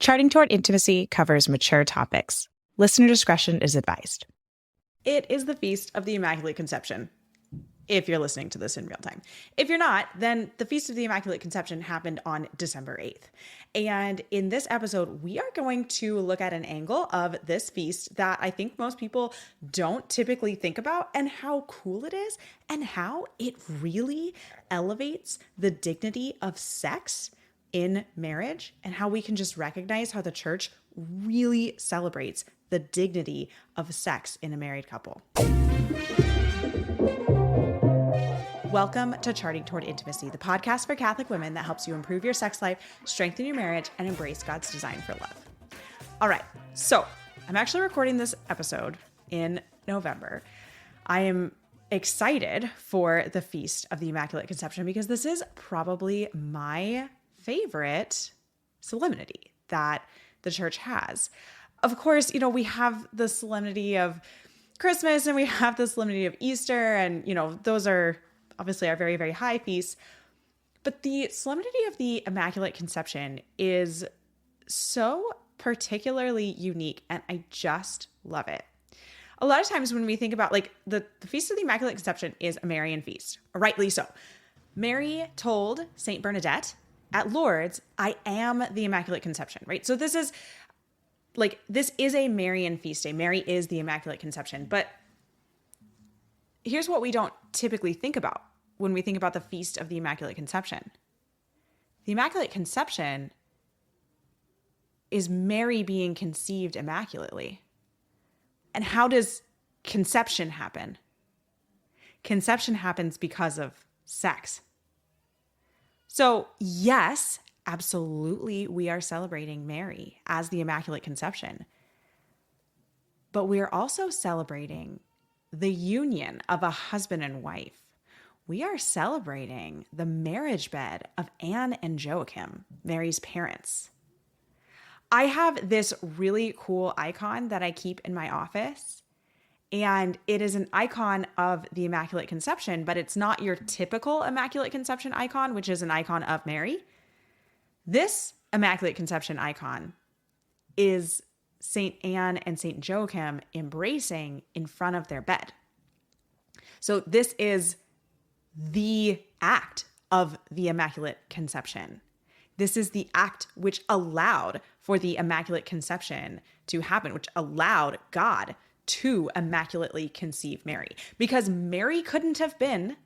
Charting Toward Intimacy covers mature topics. Listener discretion is advised. It is the Feast of the Immaculate Conception, if you're listening to this in real time. If you're not, then the Feast of the Immaculate Conception happened on December 8th. And in this episode, we are going to look at an angle of this feast that I think most people don't typically think about, and how cool it is, and how it really elevates the dignity of sex in marriage, and how we can just recognize how the church really celebrates the dignity of sex in a married couple. Welcome to Charting Toward Intimacy, the podcast for Catholic women that helps you improve your sex life, strengthen your marriage, and embrace God's design for love. All right, so I'm actually recording this episode in November. I am excited for the Feast of the Immaculate Conception because this is probably my favorite solemnity that the church has. Of course, we have the solemnity of Christmas and we have the solemnity of Easter, and, those are obviously our very, very high feasts. But the solemnity of the Immaculate Conception is so particularly unique, and I just love it. A lot of times when we think about the Feast of the Immaculate Conception is a Marian feast, rightly so. Mary told Saint Bernadette at Lourdes, "I am the Immaculate Conception," right? So this is a Marian feast day. Mary is the Immaculate Conception. But here's what we don't typically think about when we think about the Feast of the Immaculate Conception. The Immaculate Conception is Mary being conceived immaculately. And how does conception happen? Conception happens because of sex. So yes, absolutely, we are celebrating Mary as the Immaculate Conception. But we are also celebrating the union of a husband and wife. We are celebrating the marriage bed of Anne and Joachim, Mary's parents. I have this really cool icon that I keep in my office, and it is an icon of the Immaculate Conception, but it's not your typical Immaculate Conception icon, which is an icon of Mary. This Immaculate Conception icon is Saint Anne and Saint Joachim embracing in front of their bed. So this is the act of the Immaculate Conception. This is the act which allowed for the Immaculate Conception to happen, which allowed God to immaculately conceive Mary. Because Mary couldn't have been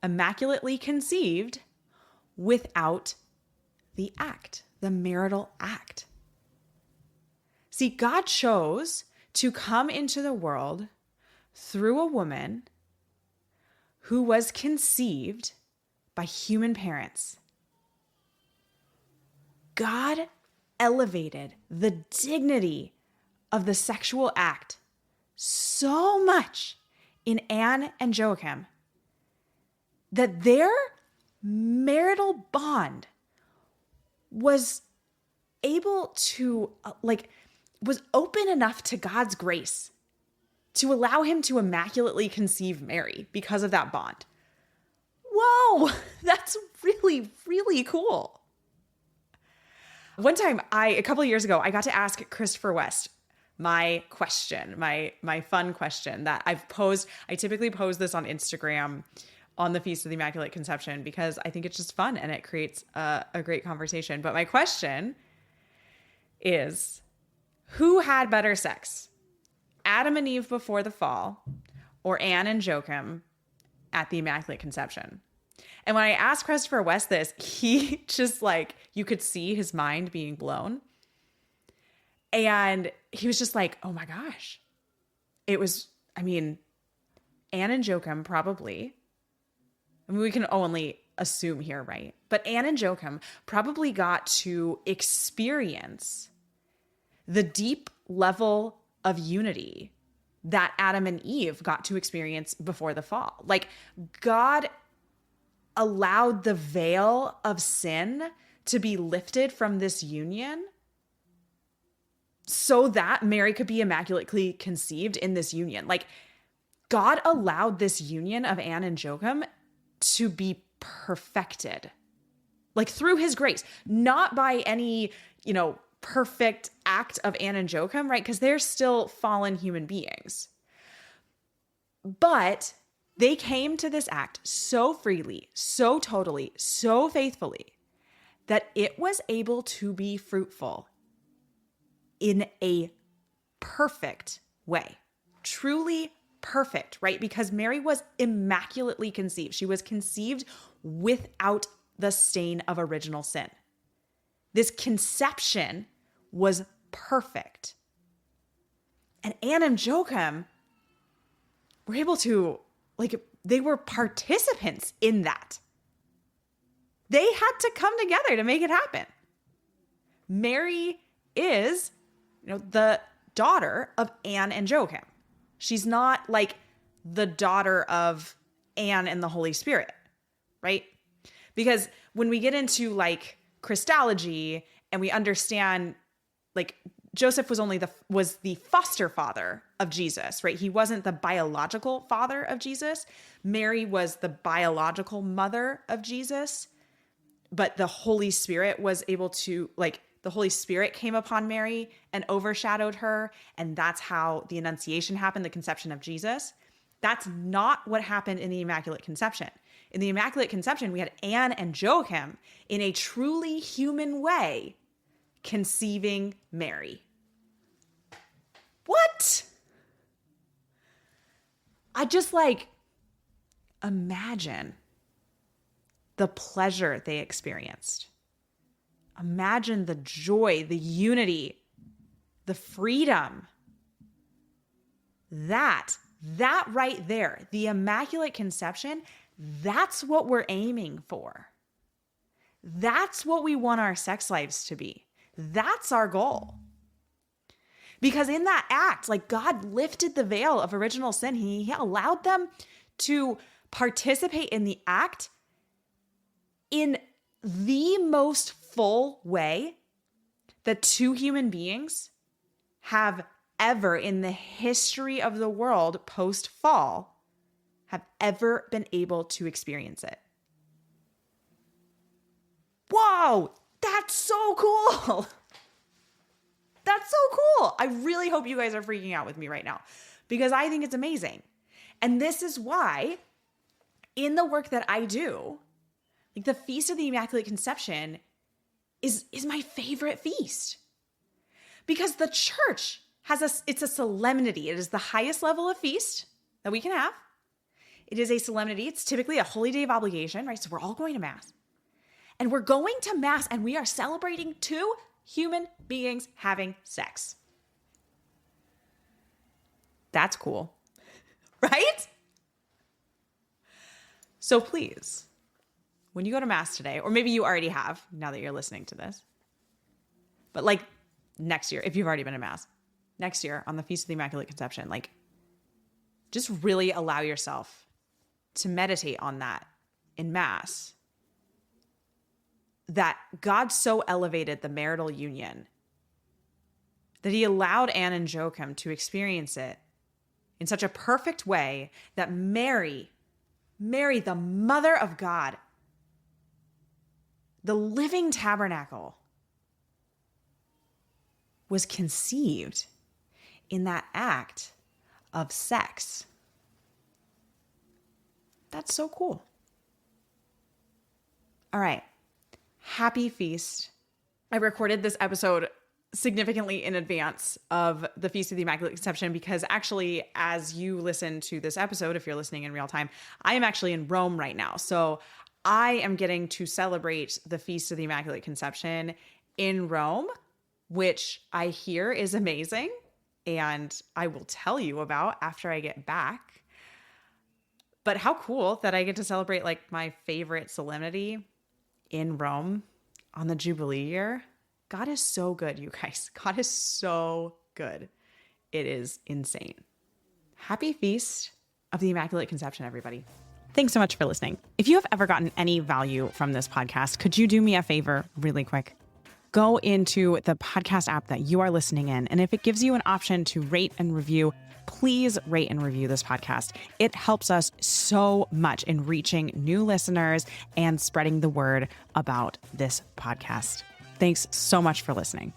immaculately conceived without the act, the marital act. See, God chose to come into the world through a woman who was conceived by human parents. God elevated the dignity of the sexual act so much in Anne and Joachim that their marital bond was able to, was open enough to God's grace to allow him to immaculately conceive Mary because of that bond. Whoa, that's really, really cool. One time, a couple of years ago, I got to ask Christopher West my question, my fun question that I've posed. I typically pose this on Instagram on the Feast of the Immaculate Conception because I think it's just fun and it creates a great conversation. But my question is, who had better sex? Adam and Eve before the fall, or Anne and Joachim at the Immaculate Conception? And when I asked Christopher West this, he just you could see his mind being blown. And he was just like, oh my gosh. It was, Anne and Joachim probably, we can only assume here, right? But Anne and Joachim probably got to experience the deep level of unity that Adam and Eve got to experience before the fall. God allowed the veil of sin to be lifted from this union so that Mary could be immaculately conceived in this union. God allowed this union of Anne and Joachim to be perfected, through his grace, not by any, perfect act of Anne and Joachim, right? Because they're still fallen human beings. But they came to this act so freely, so totally, so faithfully that it was able to be fruitful in a perfect way. Truly perfect, right? Because Mary was immaculately conceived. She was conceived without the stain of original sin. This conception was perfect. And Anne and Joachim were able to, they were participants in that. They had to come together to make it happen. Mary is, the daughter of Anne and Joachim. She's not like the daughter of Anne and the Holy Spirit, right? Because when we get into Christology and we understand Joseph was the foster father of Jesus, right? He wasn't the biological father of Jesus. Mary was the biological mother of Jesus, but the Holy Spirit was able to the Holy Spirit came upon Mary and overshadowed her. And that's how the Annunciation happened, the conception of Jesus. That's not what happened in the Immaculate Conception. In the Immaculate Conception, we had Anne and Joachim in a truly human way conceiving Mary. What? I just imagine the pleasure they experienced. Imagine the joy, the unity, the freedom. That right there, the Immaculate Conception, that's what we're aiming for. That's what we want our sex lives to be. That's our goal. Because in that act, God lifted the veil of original sin. He allowed them to participate in the act in the most full way that two human beings have ever in the history of the world post-fall have ever been able to experience it. Whoa, that's so cool. That's so cool. I really hope you guys are freaking out with me right now because I think it's amazing. And this is why in the work that I do, the Feast of the Immaculate Conception is my favorite feast because the church it's a solemnity. It is the highest level of feast that we can have. It is a solemnity. It's typically a holy day of obligation, right? So we're all going to Mass. And we're going to Mass and we are celebrating two human beings having sex. That's cool, right? So please, when you go to Mass today, or maybe you already have now that you're listening to this, but next year, if you've already been to Mass, next year on the Feast of the Immaculate Conception, just really allow yourself to meditate on that in Mass. That God so elevated the marital union that he allowed Anne and Joachim to experience it in such a perfect way that Mary, the Mother of God, the living tabernacle, was conceived in that act of sex. That's so cool. All right. Happy feast. I recorded this episode significantly in advance of the Feast of the Immaculate Conception because actually, as you listen to this episode, if you're listening in real time, I am actually in Rome right now. So I am getting to celebrate the Feast of the Immaculate Conception in Rome, which I hear is amazing. And I will tell you about after I get back. But how cool that I get to celebrate my favorite solemnity in Rome on the Jubilee year. God is so good, you guys. God is so good. It is insane. Happy Feast of the Immaculate Conception, everybody. Thanks so much for listening. If you have ever gotten any value from this podcast, could you do me a favor really quick? Go into the podcast app that you are listening in, and if it gives you an option to rate and review, please rate and review this podcast. It helps us so much in reaching new listeners and spreading the word about this podcast. Thanks so much for listening.